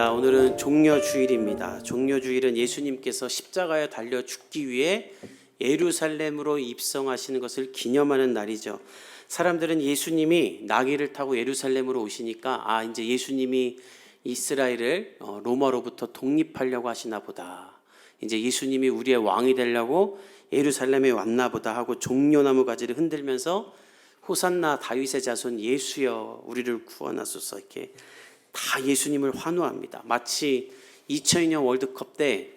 반갑습니다. 오늘은 종려주일입니다. 종려주일은 예수님께서 십자가에 달려 죽기 위해 예루살렘으로 입성하시는 것을 기념하는 날이죠. 사람들은 예수님이 나귀를 타고 예루살렘으로 오시니까 이제 예수님이 이스라엘을 로마로부터 독립하려고 하시나 보다. 이제 예수님이 우리의 왕이 되려고 예루살렘에 왔나 보다 하고 종려나무 가지를 흔들면서 호산나 다윗의 자손 예수여 우리를 구원하소서 이렇게 다 예수님을 환호합니다. 마치 2002년 월드컵 때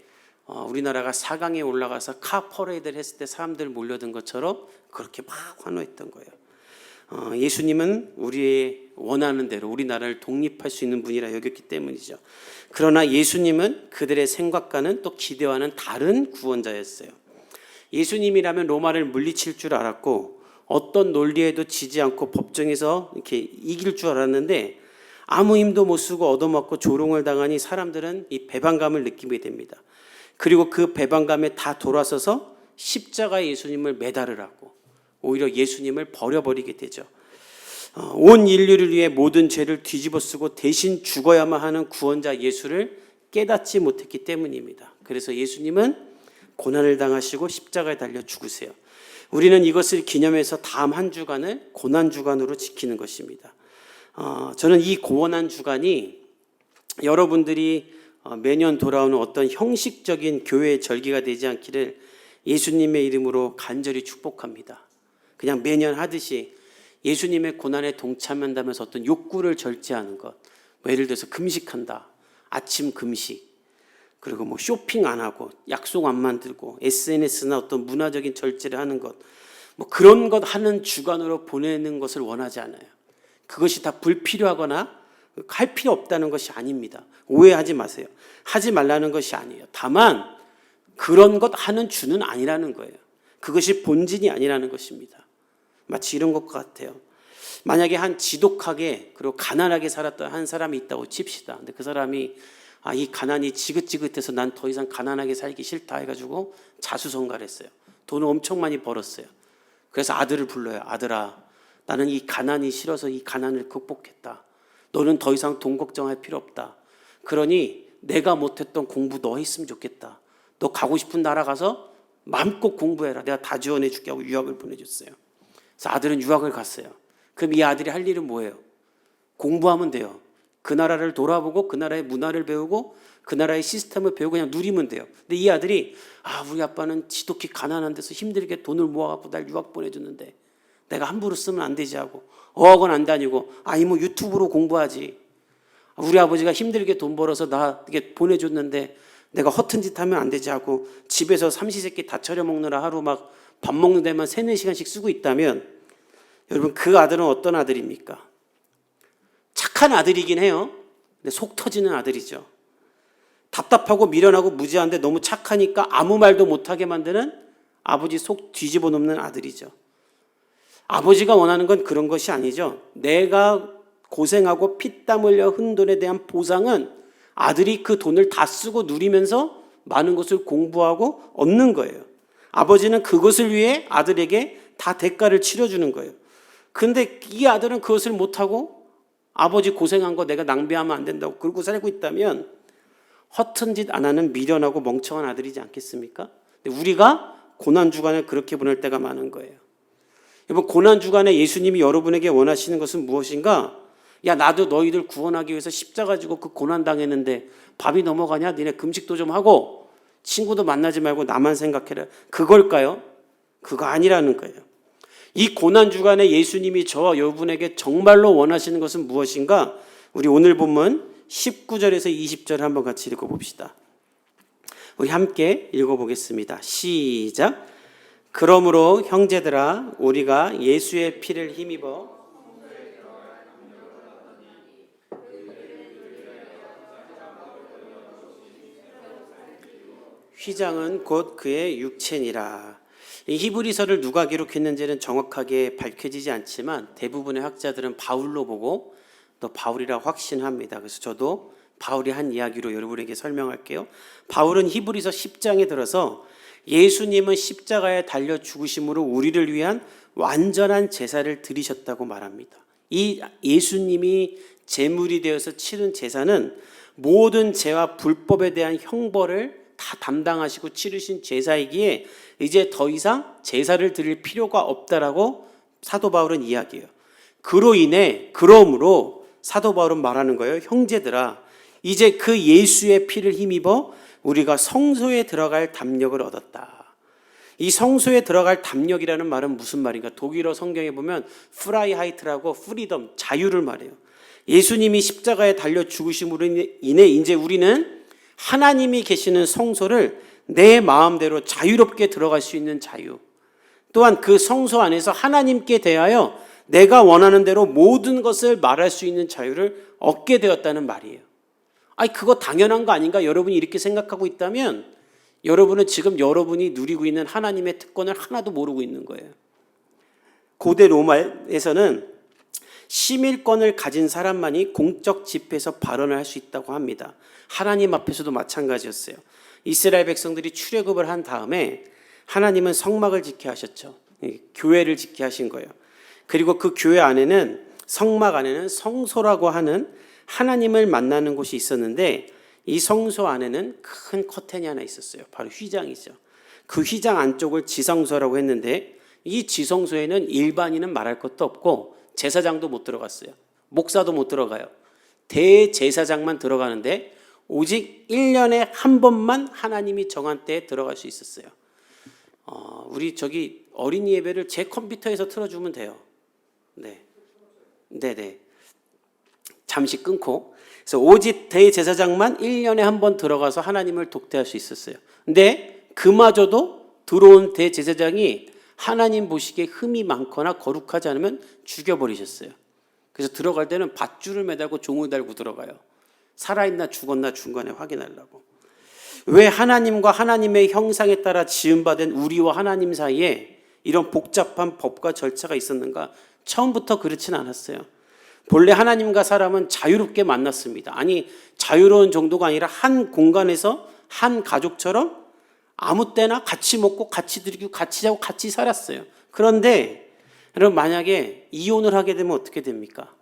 우리나라가 4강에 올라가서 카 퍼레이드를 했을 때 사람들 몰려든 것처럼 그렇게 막 환호했던 거예요. 예수님은 우리의 원하는 대로 우리나라를 독립할 수 있는 분이라 여겼기 때문이죠. 그러나 예수님은 그들의 생각과는 또 기대와는 다른 구원자였어요. 예수님이라면 로마를 물리칠 줄 알았고 어떤 논리에도 지지 않고 법정에서 이렇게 이길 줄 알았는데 아무 힘도 못 쓰고 얻어맞고 조롱을 당하니 사람들은 이 배반감을 느끼게 됩니다. 그리고 그 배반감에 다 돌아서서 십자가에 예수님을 매달으라고 오히려 예수님을 버려버리게 되죠. 온 인류를 위해 모든 죄를 뒤집어쓰고 대신 죽어야만 하는 구원자 예수를 깨닫지 못했기 때문입니다. 그래서 예수님은 고난을 당하시고 십자가에 달려 죽으세요. 우리는 이것을 기념해서 다음 한 주간을 고난주간으로 지키는 것입니다. 저는 이 고난 주간이 여러분들이 매년 돌아오는 어떤 형식적인 교회의 절기가 되지 않기를 예수님의 이름으로 간절히 축복합니다. 그냥 매년 하듯이 예수님의 고난에 동참한다면서 어떤 욕구를 절제하는 것, 예를 들어서 금식한다, 아침 금식, 그리고 쇼핑 안 하고 약속 안 만들고 SNS나 어떤 문화적인 절제를 하는 것, 그런 것 하는 주간으로 보내는 것을 원하지 않아요. 그것이 다 불필요하거나 할 필요 없다는 것이 아닙니다. 오해하지 마세요. 하지 말라는 것이 아니에요. 다만 그런 것 하는 주는 아니라는 거예요. 그것이 본질이 아니라는 것입니다. 마치 이런 것 같아요. 만약에 한 지독하게 그리고 가난하게 살았던 한 사람이 있다고 칩시다. 근데 그 사람이 이 가난이 지긋지긋해서 난 더 이상 가난하게 살기 싫다 해가지고 자수성가를 했어요. 돈을 엄청 많이 벌었어요. 그래서 아들을 불러요. 아들아, 나는 이 가난이 싫어서 이 가난을 극복했다. 너는 더 이상 돈 걱정할 필요 없다. 그러니 내가 못했던 공부 너 했으면 좋겠다. 너 가고 싶은 나라 가서 마음껏 공부해라. 내가 다 지원해 줄게 하고 유학을 보내줬어요. 그래서 아들은 유학을 갔어요. 그럼 이 아들이 할 일은 뭐예요? 공부하면 돼요. 그 나라를 돌아보고 그 나라의 문화를 배우고 그 나라의 시스템을 배우고 그냥 누리면 돼요. 근데 이 아들이 우리 아빠는 지독히 가난한 데서 힘들게 돈을 모아갖고 날 유학 보내줬는데 내가 함부로 쓰면 안 되지 하고 어학원 안 다니고 유튜브로 공부하지. 우리 아버지가 힘들게 돈 벌어서 나 이게 보내줬는데 내가 허튼 짓 하면 안 되지 하고 집에서 삼시세끼 다 차려 먹느라 하루 막 밥 먹는 데만 3-4시간씩 쓰고 있다면 여러분 그 아들은 어떤 아들입니까? 착한 아들이긴 해요. 근데 속 터지는 아들이죠. 답답하고 미련하고 무지한데 너무 착하니까 아무 말도 못하게 만드는 아버지 속 뒤집어 놓는 아들이죠. 아버지가 원하는 건 그런 것이 아니죠. 내가 고생하고 피땀 흘려 흔 돈에 대한 보상은 아들이 그 돈을 다 쓰고 누리면서 많은 것을 공부하고 얻는 거예요. 아버지는 그것을 위해 아들에게 다 대가를 치러주는 거예요. 근데 이 아들은 그것을 못하고 아버지 고생한 거 내가 낭비하면 안 된다고 그러고 살고 있다면 허튼 짓 안 하는 미련하고 멍청한 아들이지 않겠습니까? 근데 우리가 고난주간을 그렇게 보낼 때가 많은 거예요. 여러분 고난주간에 예수님이 여러분에게 원하시는 것은 무엇인가? 나도 너희들 구원하기 위해서 십자가 지고 그 고난 당했는데 밥이 넘어가냐? 니네 금식도 좀 하고 친구도 만나지 말고 나만 생각해라. 그걸까요? 그거 아니라는 거예요. 이 고난주간에 예수님이 저와 여러분에게 정말로 원하시는 것은 무엇인가? 우리 오늘 본문 19절에서 20절 한번 같이 읽어봅시다. 우리 함께 읽어보겠습니다. 시작. 그러므로 형제들아 우리가 예수의 피를 힘입어 휘장은 곧 그의 육체니라. 이 히브리서를 누가 기록했는지는 정확하게 밝혀지지 않지만 대부분의 학자들은 바울로 보고 또 바울이라 확신합니다. 그래서 저도 바울이 한 이야기로 여러분에게 설명할게요. 바울은 히브리서 10장에 들어서 예수님은 십자가에 달려 죽으심으로 우리를 위한 완전한 제사를 드리셨다고 말합니다. 이 예수님이 제물이 되어서 치른 제사는 모든 죄와 불법에 대한 형벌을 다 담당하시고 치르신 제사이기에 이제 더 이상 제사를 드릴 필요가 없다라고 사도 바울은 이야기해요. 그러므로 사도 바울은 말하는 거예요. 형제들아, 이제 그 예수의 피를 힘입어 우리가 성소에 들어갈 담력을 얻었다. 이 성소에 들어갈 담력이라는 말은 무슨 말인가? 독일어 성경에 보면 프라이하이트라고 프리덤, 자유를 말해요. 예수님이 십자가에 달려 죽으심으로 인해 이제 우리는 하나님이 계시는 성소를 내 마음대로 자유롭게 들어갈 수 있는 자유, 또한 그 성소 안에서 하나님께 대하여 내가 원하는 대로 모든 것을 말할 수 있는 자유를 얻게 되었다는 말이에요. 아니, 그거 당연한 거 아닌가? 여러분이 이렇게 생각하고 있다면 여러분은 지금 여러분이 누리고 있는 하나님의 특권을 하나도 모르고 있는 거예요. 고대 로마에서는 시민권을 가진 사람만이 공적 집회에서 발언을 할 수 있다고 합니다. 하나님 앞에서도 마찬가지였어요. 이스라엘 백성들이 출애굽을 한 다음에 하나님은 성막을 지켜 하셨죠. 교회를 지켜 하신 거예요. 그리고 그 교회 안에는, 성막 안에는 성소라고 하는 하나님을 만나는 곳이 있었는데, 이 성소 안에는 큰 커튼이 하나 있었어요. 바로 휘장이죠. 그 휘장 안쪽을 지성소라고 했는데, 이 지성소에는 일반인은 말할 것도 없고 제사장도 못 들어갔어요. 목사도 못 들어가요. 대제사장만 들어가는데 오직 1년에 한 번만 하나님이 정한 때에 들어갈 수 있었어요. 우리 저기 어린이 예배를 제 컴퓨터에서 틀어주면 돼요. 네네. 잠시 끊고. 그래서 오직 대제사장만 1년에 한 번 들어가서 하나님을 독대할 수 있었어요. 근데 그마저도 들어온 대제사장이 하나님 보시기에 흠이 많거나 거룩하지 않으면 죽여버리셨어요. 그래서 들어갈 때는 밧줄을 매달고 종을 달고 들어가요. 살아있나 죽었나 중간에 확인하려고. 왜 하나님과 하나님의 형상에 따라 지음받은 우리와 하나님 사이에 이런 복잡한 법과 절차가 있었는가? 처음부터 그렇지는 않았어요. 본래 하나님과 사람은 자유롭게 만났습니다. 아니, 자유로운 정도가 아니라 한 공간에서 한 가족처럼 아무 때나 같이 먹고 같이 드리고 같이 자고 같이 살았어요. 그런데 여러분, 만약에 이혼을 하게 되면 어떻게 됩니까?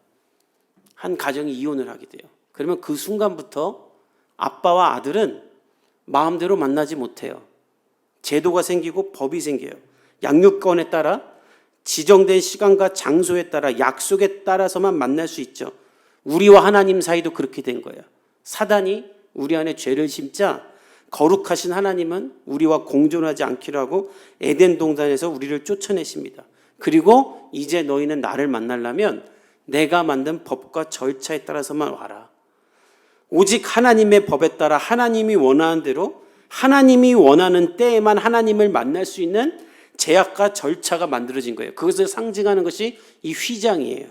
한 가정이 이혼을 하게 돼요. 그러면 그 순간부터 아빠와 아들은 마음대로 만나지 못해요. 제도가 생기고 법이 생겨요. 양육권에 따라, 지정된 시간과 장소에 따라, 약속에 따라서만 만날 수 있죠. 우리와 하나님 사이도 그렇게 된 거예요. 사단이 우리 안에 죄를 심자 거룩하신 하나님은 우리와 공존하지 않기로 하고 에덴 동산에서 우리를 쫓아내십니다. 그리고 이제 너희는 나를 만나려면 내가 만든 법과 절차에 따라서만 와라. 오직 하나님의 법에 따라 하나님이 원하는 대로, 하나님이 원하는 때에만 하나님을 만날 수 있는 제약과 절차가 만들어진 거예요. 그것을 상징하는 것이 이 휘장이에요.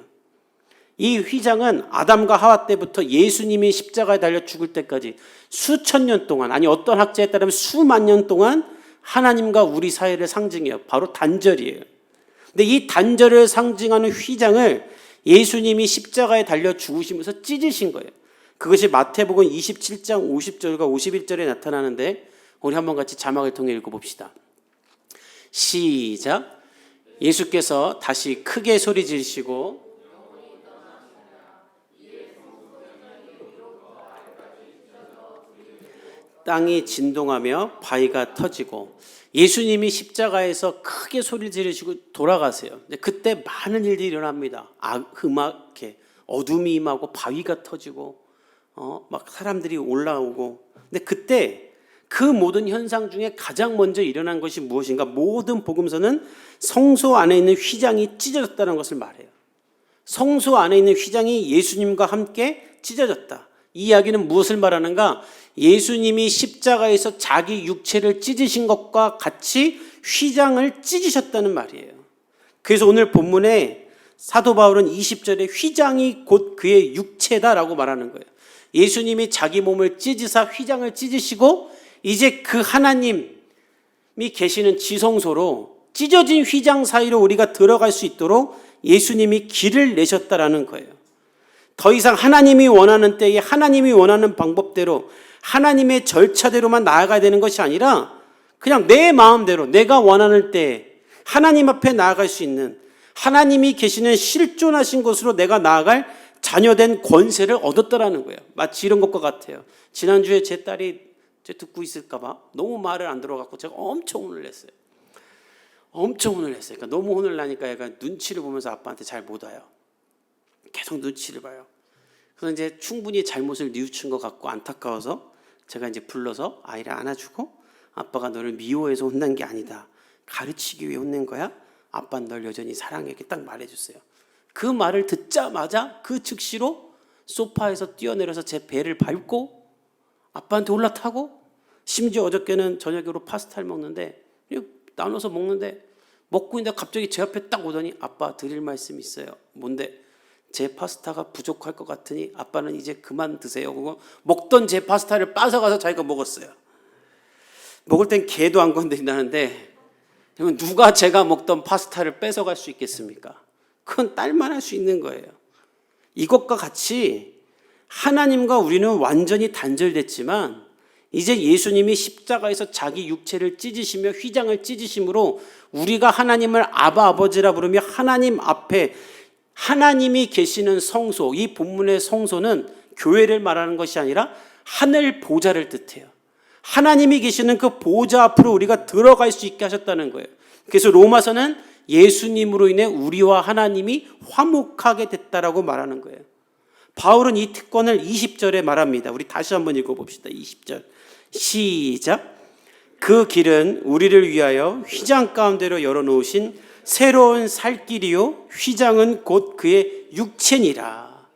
이 휘장은 아담과 하와 때부터 예수님이 십자가에 달려 죽을 때까지 수천 년 동안, 아니 어떤 학자에 따르면 수만 년 동안 하나님과 우리 사이를 상징해요. 바로 단절이에요. 근데 이 단절을 상징하는 휘장을 예수님이 십자가에 달려 죽으시면서 찢으신 거예요. 그것이 마태복음 27장 50절과 51절에 나타나는데 우리 한번 같이 자막을 통해 읽어봅시다. 시작. 예수께서 다시 크게 소리 지르시고 땅이 진동하며 바위가 터지고, 예수님이 십자가에서 크게 소리를 지르시고 돌아가세요. 그때 많은 일들이 일어납니다. 흠하게 어둠이 임하고 바위가 터지고 막 사람들이 올라오고. 근데 그때 그 모든 현상 중에 가장 먼저 일어난 것이 무엇인가? 모든 복음서는 성소 안에 있는 휘장이 찢어졌다는 것을 말해요. 성소 안에 있는 휘장이 예수님과 함께 찢어졌다. 이 이야기는 무엇을 말하는가? 예수님이 십자가에서 자기 육체를 찢으신 것과 같이 휘장을 찢으셨다는 말이에요. 그래서 오늘 본문에 사도 바울은 20절에 휘장이 곧 그의 육체다라고 말하는 거예요. 예수님이 자기 몸을 찢으사 휘장을 찢으시고 이제 그 하나님이 계시는 지성소로 찢어진 휘장 사이로 우리가 들어갈 수 있도록 예수님이 길을 내셨다라는 거예요. 더 이상 하나님이 원하는 때에 하나님이 원하는 방법대로 하나님의 절차대로만 나아가야 되는 것이 아니라 그냥 내 마음대로 내가 원하는 때에 하나님 앞에 나아갈 수 있는, 하나님이 계시는 실존하신 곳으로 내가 나아갈 자녀된 권세를 얻었다라는 거예요. 마치 이런 것과 같아요. 지난주에 제 딸이 듣고 있을까 봐 너무 말을 안 들어갖고 제가 엄청 혼을 냈어요. 엄청 혼을 냈어요. 그러니까 너무 혼을 나니까 얘가 눈치를 보면서 아빠한테 잘 못 와요. 계속 눈치를 봐요. 그래서 이제 충분히 잘못을 뉘우친 것 같고 안타까워서 제가 이제 불러서 아이를 안아주고, 아빠가 너를 미워해서 혼난 게 아니다. 가르치기 위해 혼낸 거야. 아빠는 널 여전히 사랑해. 이렇게 딱 말해줬어요. 그 말을 듣자마자 그 즉시로 소파에서 뛰어내려서 제 배를 밟고 아빠한테 올라타고, 심지어 어저께는 저녁으로 파스타를 먹는데 나눠서 먹는데 먹고 있는데 갑자기 제 앞에 딱 오더니 아빠 드릴 말씀 있어요. 뭔데? 제 파스타가 부족할 것 같으니 아빠는 이제 그만 드세요. 그거 먹던 제 파스타를 뺏어가서 자기가 먹었어요. 먹을 땐 개도 안 건드린다는데 누가 제가 먹던 파스타를 뺏어갈 수 있겠습니까? 그건 딸만 할 수 있는 거예요. 이것과 같이 하나님과 우리는 완전히 단절됐지만 이제 예수님이 십자가에서 자기 육체를 찢으시며 휘장을 찢으심으로 우리가 하나님을 아바 아버지라 부르며 하나님 앞에 하나님이 계시는 성소, 이 본문의 성소는 교회를 말하는 것이 아니라 하늘 보좌를 뜻해요. 하나님이 계시는 그 보좌 앞으로 우리가 들어갈 수 있게 하셨다는 거예요. 그래서 로마서는 예수님으로 인해 우리와 하나님이 화목하게 됐다라고 말하는 거예요. 바울은 이 특권을 20절에 말합니다. 우리 다시 한번 읽어봅시다. 20절 시작. 그 길은 우리를 위하여 휘장 가운데로 열어놓으신 새로운 살 길이요 휘장은 곧 그의 육체니라.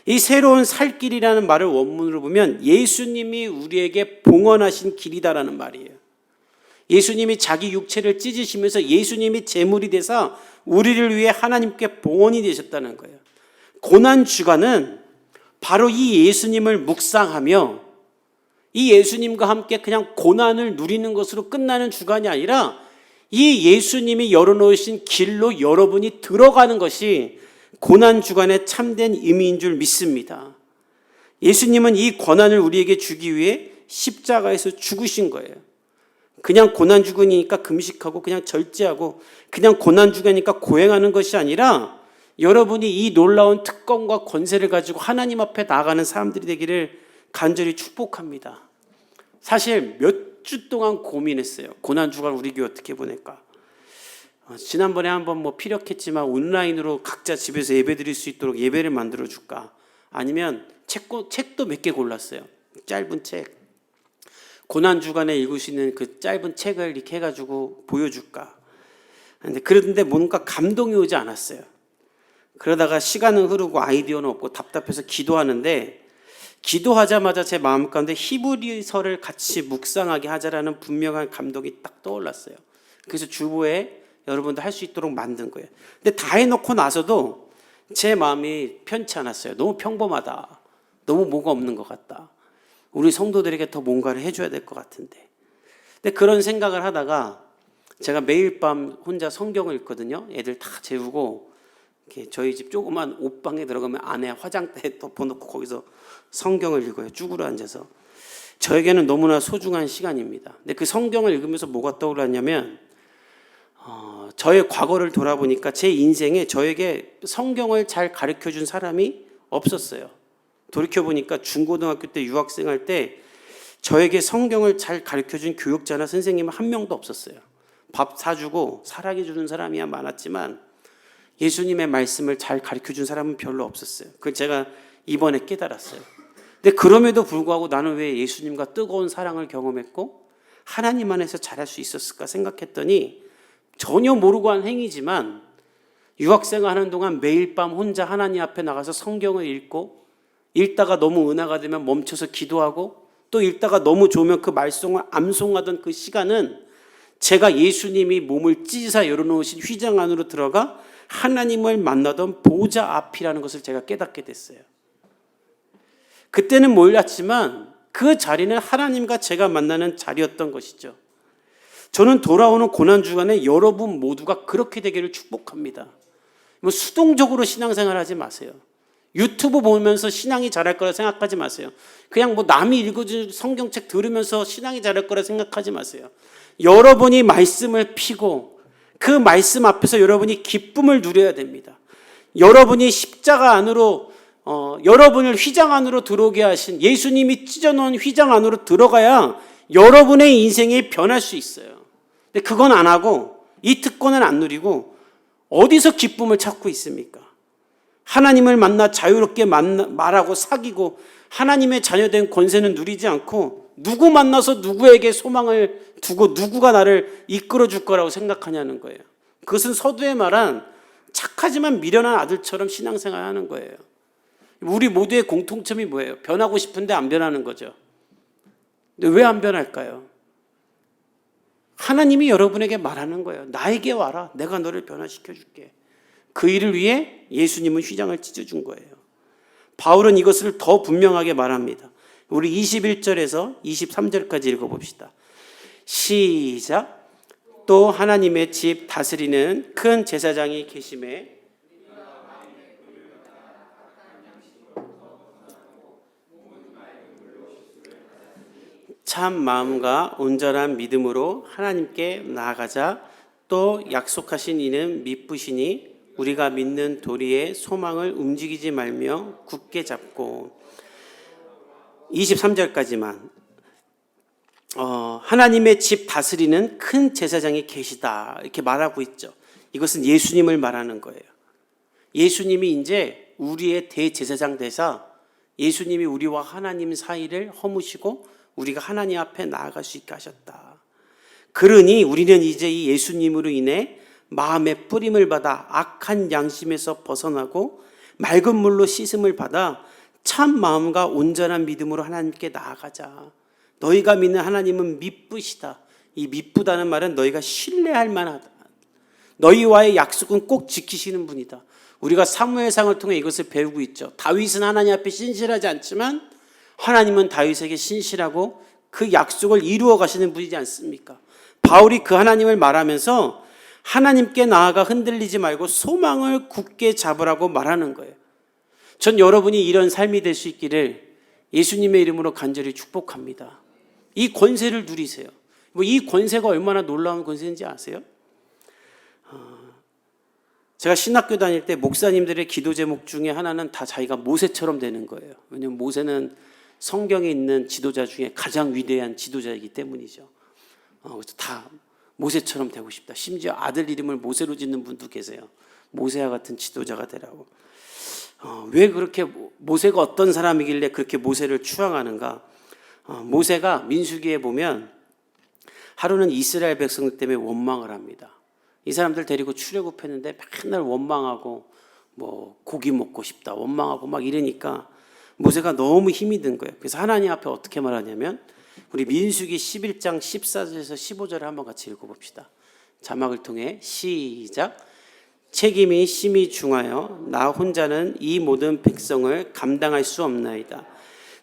이 새로운 살 길이라는 말을 원문으로 보면 예수님이 우리에게 봉헌하신 길이다라는 말이에요. 예수님이 자기 육체를 찢으시면서 예수님이 제물이 되사 우리를 위해 하나님께 봉헌이 되셨다는 거예요. 고난주간은 바로 이 예수님을 묵상하며 이 예수님과 함께 그냥 고난을 누리는 것으로 끝나는 주간이 아니라 이 예수님이 열어놓으신 길로 여러분이 들어가는 것이 고난주간의 참된 의미인 줄 믿습니다. 예수님은 이 권한을 우리에게 주기 위해 십자가에서 죽으신 거예요. 그냥 고난주간이니까 금식하고 그냥 절제하고 그냥 고난주간이니까 고행하는 것이 아니라 여러분이 이 놀라운 특권과 권세를 가지고 하나님 앞에 나아가는 사람들이 되기를 간절히 축복합니다. 사실 몇 주 동안 고민했어요. 고난주간 우리 교회 어떻게 보낼까? 지난번에 한번 피력했지만 온라인으로 각자 집에서 예배 드릴 수 있도록 예배를 만들어 줄까? 아니면 책도 몇 개 골랐어요. 짧은 책. 고난주간에 읽을 수 있는 그 짧은 책을 이렇게 해가지고 보여줄까? 그런데 뭔가 감동이 오지 않았어요. 그러다가 시간은 흐르고 아이디어는 없고 답답해서 기도하는데 기도하자마자 제 마음 가운데 히브리서를 같이 묵상하게 하자라는 분명한 감동이 딱 떠올랐어요. 그래서 주보에 여러분도 할 수 있도록 만든 거예요. 근데 다 해놓고 나서도 제 마음이 편치 않았어요. 너무 평범하다. 너무 뭐가 없는 것 같다. 우리 성도들에게 더 뭔가를 해줘야 될 것 같은데. 근데 그런 생각을 하다가 제가 매일 밤 혼자 성경을 읽거든요. 애들 다 재우고 이렇게 저희 집 조그만 옷방에 들어가면 안에 화장대 덮어놓고 거기서 성경을 읽어요. 쭈그려 앉아서. 저에게는 너무나 소중한 시간입니다. 근데 그 성경을 읽으면서 뭐가 떠올랐냐면 저의 과거를 돌아보니까 제 인생에 저에게 성경을 잘 가르쳐준 사람이 없었어요. 돌이켜보니까 중고등학교 때 유학생할 때 저에게 성경을 잘 가르쳐준 교육자나 선생님은 한 명도 없었어요. 밥 사주고 사랑해주는 사람이야 많았지만 예수님의 말씀을 잘 가르쳐준 사람은 별로 없었어요. 그걸 제가 이번에 깨달았어요. 근데 그럼에도 불구하고 나는 왜 예수님과 뜨거운 사랑을 경험했고 하나님 안에서 잘할 수 있었을까 생각했더니 전혀 모르고 한 행위지만 유학생을 하는 동안 매일 밤 혼자 하나님 앞에 나가서 성경을 읽고 읽다가 너무 은혜가 되면 멈춰서 기도하고 또 읽다가 너무 좋으면 그 말씀을 암송하던 그 시간은 제가 예수님이 몸을 찢으사 열어놓으신 휘장 안으로 들어가 하나님을 만나던 보좌 앞이라는 것을 제가 깨닫게 됐어요. 그때는 몰랐지만 그 자리는 하나님과 제가 만나는 자리였던 것이죠. 저는 돌아오는 고난주간에 여러분 모두가 그렇게 되기를 축복합니다. 수동적으로 신앙생활 하지 마세요. 유튜브 보면서 신앙이 자랄 거라 생각하지 마세요. 그냥 남이 읽어준 성경책 들으면서 신앙이 자랄 거라 생각하지 마세요. 여러분이 말씀을 피고 그 말씀 앞에서 여러분이 기쁨을 누려야 됩니다. 여러분이 십자가 안으로 여러분을 휘장 안으로 들어오게 하신 예수님이 찢어놓은 휘장 안으로 들어가야 여러분의 인생이 변할 수 있어요. 근데 그건 안 하고 이 특권은 안 누리고 어디서 기쁨을 찾고 있습니까? 하나님을 만나 자유롭게 말하고 사귀고 하나님의 자녀된 권세는 누리지 않고 누구 만나서 누구에게 소망을 두고 누구가 나를 이끌어 줄 거라고 생각하냐는 거예요. 그것은 서두에 말한 착하지만 미련한 아들처럼 신앙생활 하는 거예요. 우리 모두의 공통점이 뭐예요? 변하고 싶은데 안 변하는 거죠. 근데 왜 안 변할까요? 하나님이 여러분에게 말하는 거예요. 나에게 와라. 내가 너를 변화시켜 줄게. 그 일을 위해 예수님은 휘장을 찢어준 거예요. 바울은 이것을 더 분명하게 말합니다. 우리 21절에서 23절까지 읽어봅시다. 시작. 또 하나님의 집 다스리는 큰 제사장이 계심에 참 마음과 온전한 믿음으로 하나님께 나아가자. 또 약속하신 이는 미쁘시니 우리가 믿는 도리의 소망을 움직이지 말며 굳게 잡고. 23절까지만 하나님의 집 다스리는 큰 제사장이 계시다 이렇게 말하고 있죠. 이것은 예수님을 말하는 거예요. 예수님이 이제 우리의 대제사장 되사 예수님이 우리와 하나님 사이를 허무시고 우리가 하나님 앞에 나아갈 수 있게 하셨다. 그러니 우리는 이제 이 예수님으로 인해 마음의 뿌림을 받아 악한 양심에서 벗어나고 맑은 물로 씻음을 받아 참 마음과 온전한 믿음으로 하나님께 나아가자. 너희가 믿는 하나님은 미쁘시다. 이 미쁘다는 말은 너희가 신뢰할 만하다. 너희와의 약속은 꼭 지키시는 분이다. 우리가 사무엘상을 통해 이것을 배우고 있죠. 다윗은 하나님 앞에 신실하지 않지만 하나님은 다윗에게 신실하고 그 약속을 이루어 가시는 분이지 않습니까? 바울이 그 하나님을 말하면서 하나님께 나아가 흔들리지 말고 소망을 굳게 잡으라고 말하는 거예요. 전 여러분이 이런 삶이 될 수 있기를 예수님의 이름으로 간절히 축복합니다. 이 권세를 누리세요. 이 권세가 얼마나 놀라운 권세인지 아세요? 제가 신학교 다닐 때 목사님들의 기도 제목 중에 하나는 다 자기가 모세처럼 되는 거예요. 왜냐하면 모세는 성경에 있는 지도자 중에 가장 위대한 지도자이기 때문이죠. 그래서 다 모세처럼 되고 싶다. 심지어 아들 이름을 모세로 짓는 분도 계세요. 모세와 같은 지도자가 되라고. 왜 그렇게 모세가 어떤 사람이길래 그렇게 모세를 추앙하는가? 모세가 민수기에 보면 하루는 이스라엘 백성들 때문에 원망을 합니다. 이 사람들 데리고 출애굽했는데 맨날 원망하고 뭐 고기 먹고 싶다 원망하고 막 이러니까 모세가 너무 힘이 든 거예요. 그래서 하나님 앞에 어떻게 말하냐면 우리 민수기 11장 14절에서 15절을 한번 같이 읽어봅시다. 자막을 통해 시작. 책임이 심히 중하여 나 혼자는 이 모든 백성을 감당할 수 없나이다.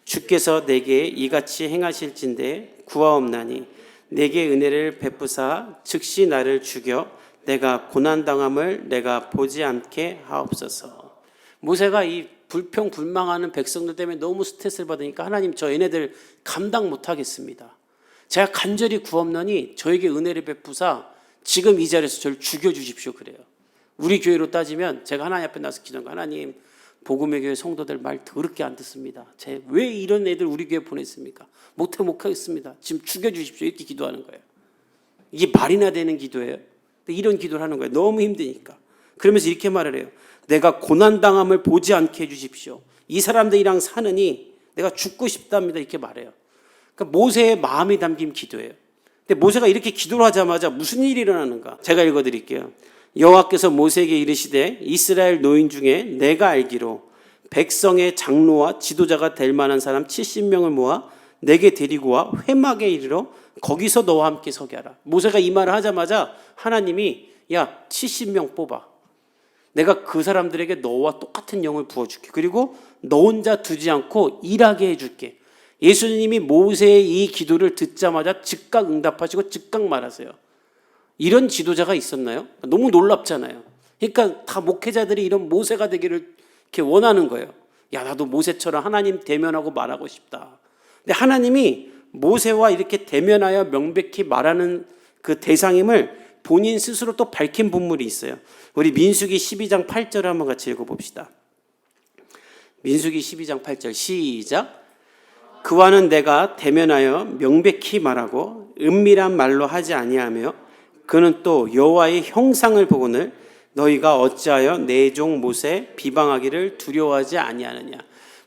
주께서 내게 이같이 행하실진대 구하옵나니 내게 은혜를 베푸사 즉시 나를 죽여 내가 고난당함을 내가 보지 않게 하옵소서. 모세가 이 불평불망하는 백성들 때문에 너무 스트레스를 받으니까 하나님 저 얘네들 감당 못하겠습니다. 제가 간절히 구하옵나니 저에게 은혜를 베푸사 지금 이 자리에서 저를 죽여주십시오 그래요. 우리 교회로 따지면 제가 하나님 앞에 나서 기도한 거 하나님 복음의 교회 성도들 말 더럽게 안 듣습니다. 왜 이런 애들 우리 교회 보냈습니까? 못하겠습니다. 지금 죽여주십시오 이렇게 기도하는 거예요. 이게 말이나 되는 기도예요. 이런 기도를 하는 거예요. 너무 힘드니까. 그러면서 이렇게 말을 해요. 내가 고난당함을 보지 않게 해주십시오. 이 사람들이랑 사느니 내가 죽고 싶답니다. 이렇게 말해요. 그러니까 모세의 마음이 담긴 기도예요. 근데 모세가 이렇게 기도를 하자마자 무슨 일이 일어나는가? 제가 읽어드릴게요. 여호와께서 모세에게 이르시되 이스라엘 노인 중에 내가 알기로 백성의 장로와 지도자가 될 만한 사람 70명을 모아 내게 데리고 와 회막에 이르러 거기서 너와 함께 서게 하라. 모세가 이 말을 하자마자 하나님이 야 70명 뽑아. 내가 그 사람들에게 너와 똑같은 영을 부어줄게. 그리고 너 혼자 두지 않고 일하게 해줄게. 예수님이 모세의 이 기도를 듣자마자 즉각 응답하시고 즉각 말하세요. 이런 지도자가 있었나요? 너무 놀랍잖아요. 그러니까 다 목회자들이 이런 모세가 되기를 이렇게 원하는 거예요. 야 나도 모세처럼 하나님 대면하고 말하고 싶다. 근데 하나님이 모세와 이렇게 대면하여 명백히 말하는 그 대상임을 본인 스스로 또 밝힌 본물이 있어요. 우리 민수기 12장 8절을 한번 같이 읽어봅시다. 민수기 12장 8절 시작. 그와는 내가 대면하여 명백히 말하고 은밀한 말로 하지 아니하며 그는 또 여호와의 형상을 보거늘 너희가 어찌하여 내 종 모세 비방하기를 두려워하지 아니하느냐.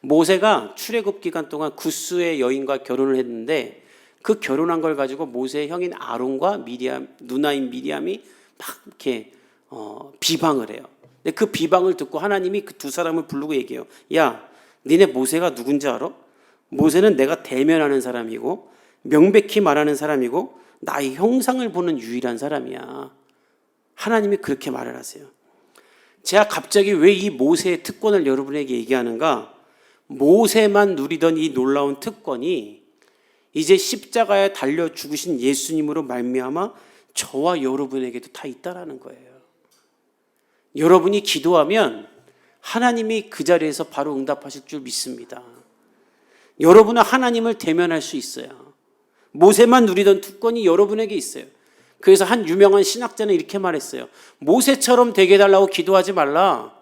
모세가 출애굽 기간 동안 구스의 여인과 결혼을 했는데 그 결혼한 걸 가지고 모세의 형인 아론과 미리암, 누나인 미리암이 막 이렇게 비방을 해요. 근데 그 비방을 듣고 하나님이 그 두 사람을 부르고 얘기해요. 야, 니네 모세가 누군지 알아? 모세는 내가 대면하는 사람이고 명백히 말하는 사람이고 나의 형상을 보는 유일한 사람이야. 하나님이 그렇게 말을 하세요. 제가 갑자기 왜 이 모세의 특권을 여러분에게 얘기하는가? 모세만 누리던 이 놀라운 특권이 이제 십자가에 달려 죽으신 예수님으로 말미암아 저와 여러분에게도 다 있다라는 거예요. 여러분이 기도하면 하나님이 그 자리에서 바로 응답하실 줄 믿습니다. 여러분은 하나님을 대면할 수 있어요. 모세만 누리던 특권이 여러분에게 있어요. 그래서 한 유명한 신학자는 이렇게 말했어요. 모세처럼 되게 해달라고 기도하지 말라.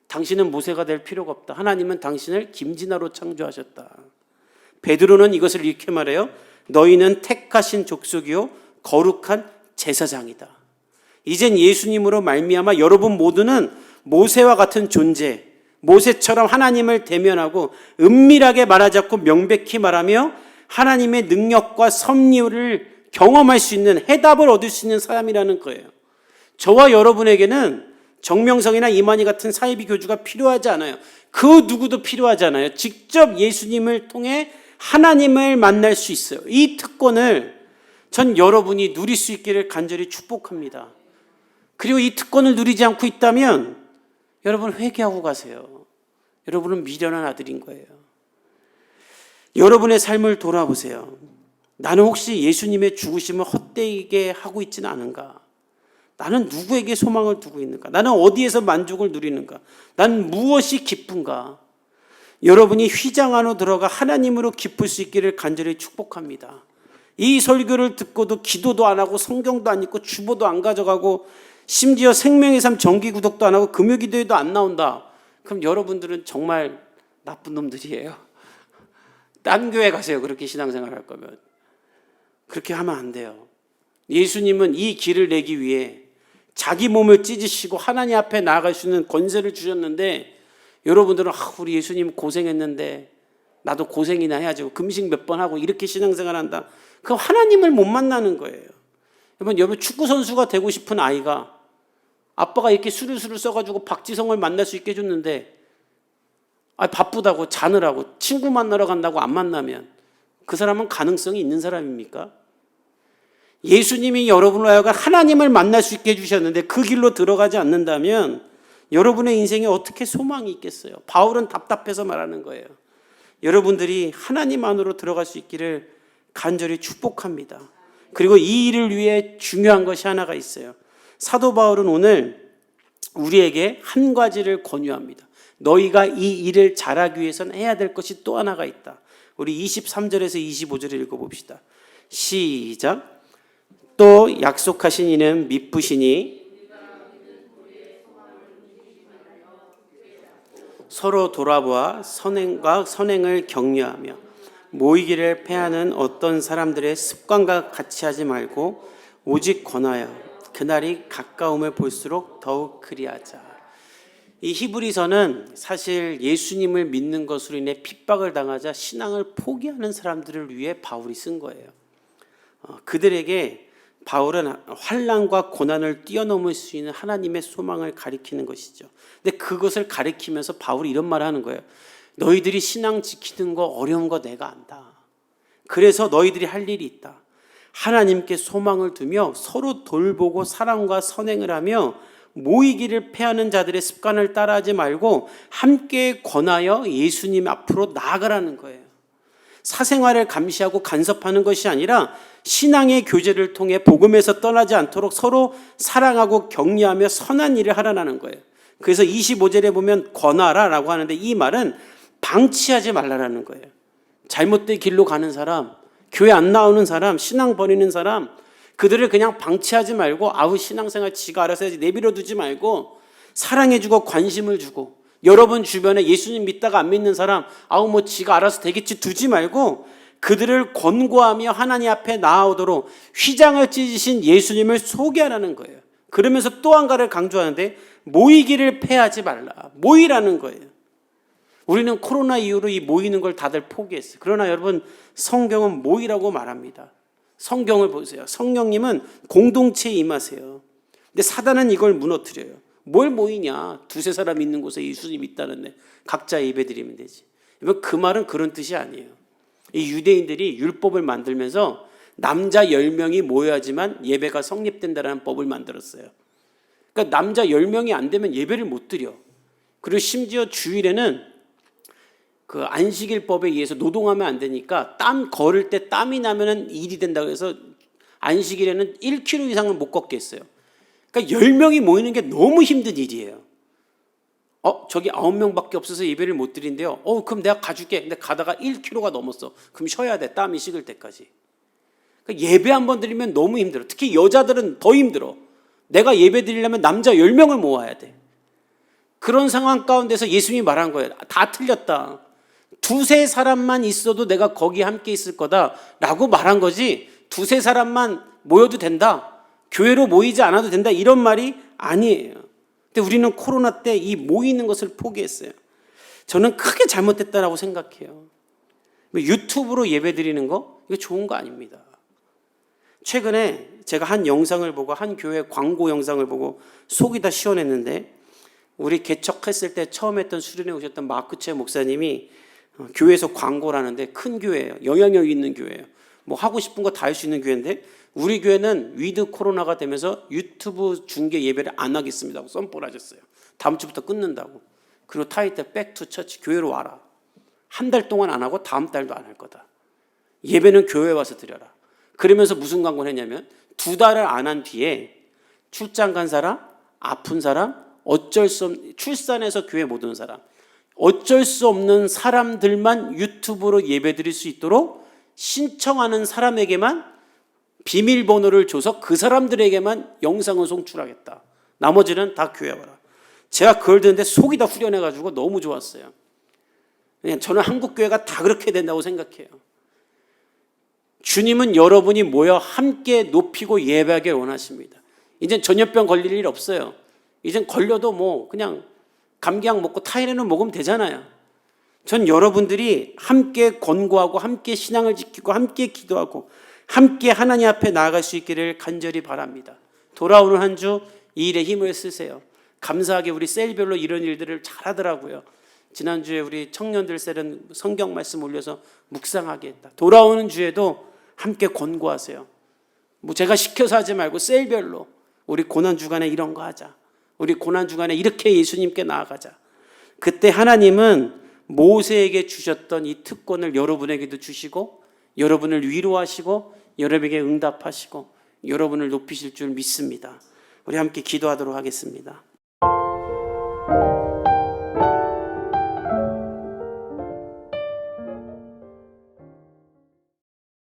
당신은 모세가 될 필요가 없다. 하나님은 당신을 김진아로 창조하셨다. 베드로는 이것을 이렇게 말해요. 너희는 택하신 족속이요 거룩한 제사장이다. 이젠 예수님으로 말미암아 여러분 모두는 모세와 같은 존재, 모세처럼 하나님을 대면하고 은밀하게 말하지 않고 명백히 말하며 하나님의 능력과 섭리를 경험할 수 있는, 해답을 얻을 수 있는 사람이라는 거예요. 저와 여러분에게는 정명성이나 이만희 같은 사이비 교주가 필요하지 않아요. 그 누구도 필요하지 않아요. 직접 예수님을 통해 하나님을 만날 수 있어요. 이 특권을 전 여러분이 누릴 수 있기를 간절히 축복합니다. 그리고 이 특권을 누리지 않고 있다면 여러분 회개하고 가세요. 여러분은 미련한 아들인 거예요. 여러분의 삶을 돌아보세요. 나는 혹시 예수님의 죽으심을 헛되게 하고 있지는 않은가? 나는 누구에게 소망을 두고 있는가? 나는 어디에서 만족을 누리는가? 난 무엇이 기쁜가? 여러분이 휘장 안으로 들어가 하나님으로 기쁠 수 있기를 간절히 축복합니다. 이 설교를 듣고도 기도도 안 하고 성경도 안 읽고 주보도 안 가져가고 심지어 생명의 삶 정기구독도 안 하고 금요기도에도 안 나온다. 그럼 여러분들은 정말 나쁜 놈들이에요. 딴 교회 가세요. 그렇게 신앙생활 할 거면. 그렇게 하면 안 돼요. 예수님은 이 길을 내기 위해 자기 몸을 찢으시고 하나님 앞에 나아갈 수 있는 권세를 주셨는데 여러분들은 우리 예수님 고생했는데 나도 고생이나 해야지 금식 몇 번 하고 이렇게 신앙생활 한다. 그럼 하나님을 못 만나는 거예요. 여러분 축구선수가 되고 싶은 아이가 아빠가 이렇게 수류수를 써가지고 박지성을 만날 수 있게 해줬는데 바쁘다고 자느라고 친구 만나러 간다고 안 만나면 그 사람은 가능성이 있는 사람입니까? 예수님이 여러분을 하여금 하나님을 만날 수 있게 해주셨는데 그 길로 들어가지 않는다면 여러분의 인생에 어떻게 소망이 있겠어요? 바울은 답답해서 말하는 거예요. 여러분들이 하나님 안으로 들어갈 수 있기를 간절히 축복합니다. 그리고 이 일을 위해 중요한 것이 하나가 있어요. 사도 바울은 오늘 우리에게 한 가지를 권유합니다. 너희가 이 일을 잘하기 위해서는 해야 될 것이 또 하나가 있다. 우리 23절에서 25절을 읽어봅시다. 시작. 또 약속하신 이는 미쁘시니 서로 돌아보아 선행을 격려하며 모이기를 패하는 어떤 사람들의 습관과 같이 하지 말고 오직 권하여 그날이 가까움을 볼수록 더욱 그리하자. 이 히브리서는 사실 예수님을 믿는 것으로 인해 핍박을 당하자 신앙을 포기하는 사람들을 위해 바울이 쓴 거예요. 그들에게 바울은 환난과 고난을 뛰어넘을 수 있는 하나님의 소망을 가리키는 것이죠. 근데 그것을 가리키면서 바울이 이런 말을 하는 거예요. 너희들이 신앙 지키는 거 어려운 거 내가 안다. 그래서 너희들이 할 일이 있다. 하나님께 소망을 두며 서로 돌보고 사랑과 선행을 하며 모이기를 패하는 자들의 습관을 따라하지 말고 함께 권하여 예수님 앞으로 나아가라는 거예요. 사생활을 감시하고 간섭하는 것이 아니라 신앙의 교제를 통해 복음에서 떠나지 않도록 서로 사랑하고 격려하며 선한 일을 하라는 거예요. 그래서 25절에 보면 권하라라고 하는데 이 말은 방치하지 말라라는 거예요. 잘못된 길로 가는 사람, 교회 안 나오는 사람, 신앙 버리는 사람, 그들을 그냥 방치하지 말고 신앙생활 지가 알아서 해야지 내버려 두지 말고 사랑해주고 관심을 주고 여러분 주변에 예수님 믿다가 안 믿는 사람, 뭐 지가 알아서 되겠지 두지 말고 그들을 권고하며 하나님 앞에 나아오도록 휘장을 찢으신 예수님을 소개하라는 거예요. 그러면서 또 한 가지를 강조하는데 모이기를 패하지 말라. 모이라는 거예요. 우리는 코로나 이후로 이 모이는 걸 다들 포기했어요. 그러나 여러분, 성경은 모이라고 말합니다. 성경을 보세요. 성령님은 공동체에 임하세요. 근데 사단은 이걸 무너뜨려요. 뭘 모이냐? 두세 사람 있는 곳에 예수님 있다는데 각자 예배드리면 되지. 그 말은 그런 뜻이 아니에요. 이 유대인들이 율법을 만들면서 남자 10명이 모여야지만 예배가 성립된다는 법을 만들었어요. 그러니까 남자 10명이 안 되면 예배를 못 드려. 그리고 심지어 주일에는 그 안식일법에 의해서 노동하면 안 되니까 땀 걸을 때 땀이 나면은 일이 된다고 해서 안식일에는 1km 이상은 못 걷겠어요. 그러니까 10명이 모이는 게 너무 힘든 일이에요. 저기 9명밖에 없어서 예배를 못 드린대요. 그럼 내가 가줄게. 근데 가다가 1km가 넘었어. 그럼 쉬어야 돼. 땀이 식을 때까지. 그러니까 예배 한 번 드리면 너무 힘들어. 특히 여자들은 더 힘들어. 내가 예배 드리려면 남자 10명을 모아야 돼. 그런 상황 가운데서 예수님이 말한 거예요. 다 틀렸다. 두세 사람만 있어도 내가 거기 함께 있을 거다라고 말한 거지, 두세 사람만 모여도 된다, 교회로 모이지 않아도 된다, 이런 말이 아니에요. 근데 우리는 코로나 때 이 모이는 것을 포기했어요. 저는 크게 잘못됐다라고 생각해요. 유튜브로 예배 드리는 거, 이거 좋은 거 아닙니다. 최근에 제가 한 영상을 보고, 한 교회 광고 영상을 보고 속이 다 시원했는데, 우리 개척했을 때 처음 했던 수련회 오셨던 마크채 목사님이 교회에서 광고를 하는데, 큰 교회예요. 영향력 있는 교회예요. 뭐 하고 싶은 거 다 할 수 있는 교회인데, 우리 교회는 위드 코로나가 되면서 유튜브 중계 예배를 안 하겠습니다 하고 선포를 하셨어요. 다음 주부터 끊는다고. 그리고 타이틀 백투 처치, 교회로 와라. 한 달 동안 안 하고 다음 달도 안 할 거다. 예배는 교회에 와서 드려라. 그러면서 무슨 광고를 했냐면, 2달을 안 한 뒤에 출장 간 사람, 아픈 사람, 어쩔 수 없는, 출산해서 교회 못 오는 사람, 어쩔 수 없는 사람들만 유튜브로 예배 드릴 수 있도록 신청하는 사람에게만 비밀번호를 줘서 그 사람들에게만 영상을 송출하겠다. 나머지는 다 교회 와라. 제가 그걸 듣는데 속이 다 후련해가지고 너무 좋았어요. 그냥 저는 한국교회가 다 그렇게 된다고 생각해요. 주님은 여러분이 모여 함께 높이고 예배하길 원하십니다. 이젠 전염병 걸릴 일 없어요. 이젠 걸려도 뭐 그냥 감기약 먹고 타이레놀 먹으면 되잖아요. 전 여러분들이 함께 권고하고 함께 신앙을 지키고 함께 기도하고 함께 하나님 앞에 나아갈 수 있기를 간절히 바랍니다. 돌아오는 한 주 이 일에 힘을 쓰세요. 감사하게 우리 셀별로 이런 일들을 잘하더라고요. 지난주에 우리 청년들 셀은 성경 말씀 올려서 묵상하게 했다. 돌아오는 주에도 함께 권고하세요. 뭐 제가 시켜서 하지 말고 셀별로 우리 고난주간에 이런 거 하자. 우리 고난주간에 이렇게 예수님께 나아가자. 그때 하나님은 모세에게 주셨던 이 특권을 여러분에게도 주시고, 여러분을 위로하시고, 여러분에게 응답하시고, 여러분을 높이실 줄 믿습니다. 우리 함께 기도하도록 하겠습니다.